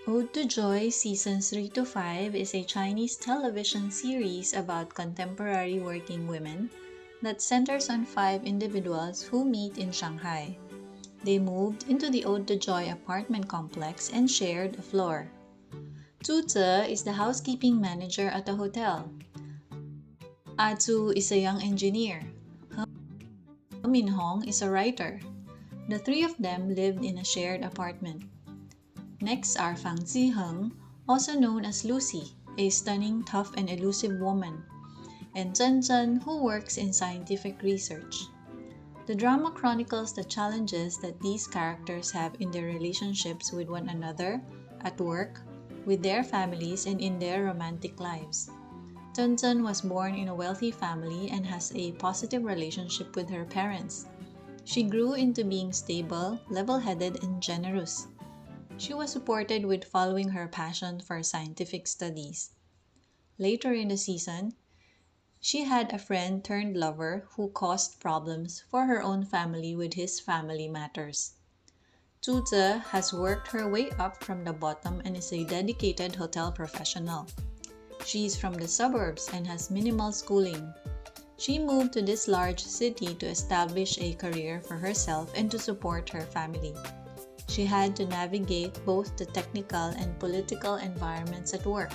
Ode to Joy Seasons 3 to 5 is a Chinese television series about contemporary working women that centers on five individuals who meet in Shanghai. They moved into the Ode to Joy apartment complex and shared a floor. Zhu is the housekeeping manager at the hotel. Azu is a young engineer. He Minhong is a writer. The three of them lived in a shared apartment. Next are Fang Ziheng, also known as Lucy, a stunning, tough, and elusive woman, and Zhen Zhen, who works in scientific research. The drama chronicles the challenges that these characters have in their relationships with one another, at work, with their families, and in their romantic lives. Zhen Zhen was born in a wealthy family and has a positive relationship with her parents. She grew into being stable, level-headed, and generous. She was supported with following her passion for scientific studies. Later in the season, she had a friend turned lover who caused problems for her own family with his family matters. Zhu has worked her way up from the bottom and is a dedicated hotel professional. She is from the suburbs and has minimal schooling. She moved to this large city to establish a career for herself and to support her family. She had to navigate both the technical and political environments at work,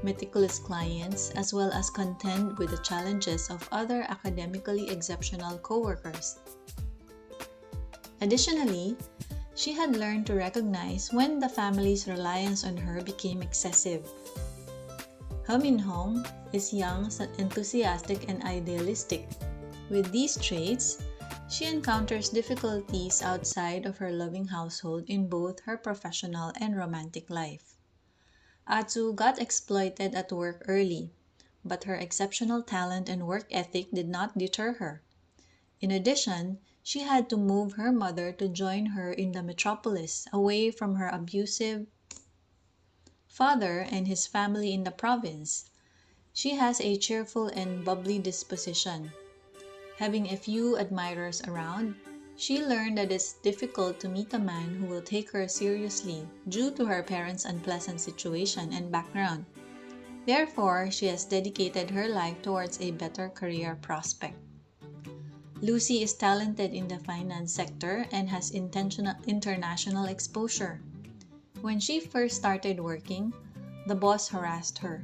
meticulous clients, as well as contend with the challenges of other academically exceptional coworkers. Additionally, she had learned to recognize when the family's reliance on her became excessive. He Minhong is young, enthusiastic, and idealistic. With these traits, she encounters difficulties outside of her loving household in both her professional and romantic life. Atsu got exploited at work early, but her exceptional talent and work ethic did not deter her. In addition, she had to move her mother to join her in the metropolis, away from her abusive father and his family in the province. She has a cheerful and bubbly disposition. Having a few admirers around, she learned that it's difficult to meet a man who will take her seriously due to her parents' unpleasant situation and background. Therefore, she has dedicated her life towards a better career prospect. Lucy is talented in the finance sector and has international exposure. When she first started working, the boss harassed her.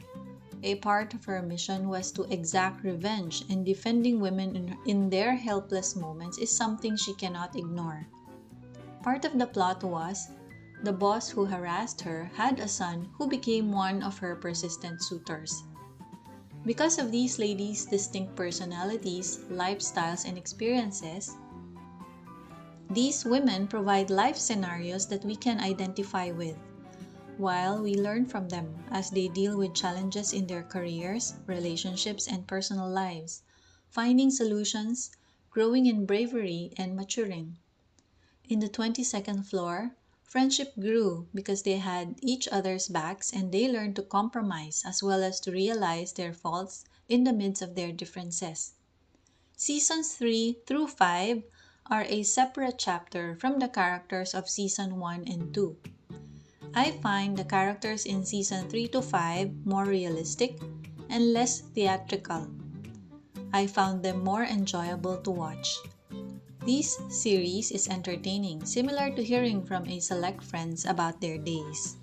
A part of her mission was to exact revenge, and defending women in their helpless moments is something she cannot ignore. Part of the plot was, the boss who harassed her had a son who became one of her persistent suitors. Because of these ladies' distinct personalities, lifestyles, and experiences, these women provide life scenarios that we can identify with, while we learn from them as they deal with challenges in their careers, relationships, and personal lives, finding solutions, growing in bravery, and maturing. In the 22nd floor, friendship grew because they had each other's backs and they learned to compromise as well as to realize their faults in the midst of their differences. Seasons 3 through 5 are a separate chapter from the characters of Season 1 and 2. I find the characters in Season 3 to 5 more realistic and less theatrical. I found them more enjoyable to watch. This series is entertaining, similar to hearing from a select friends about their days.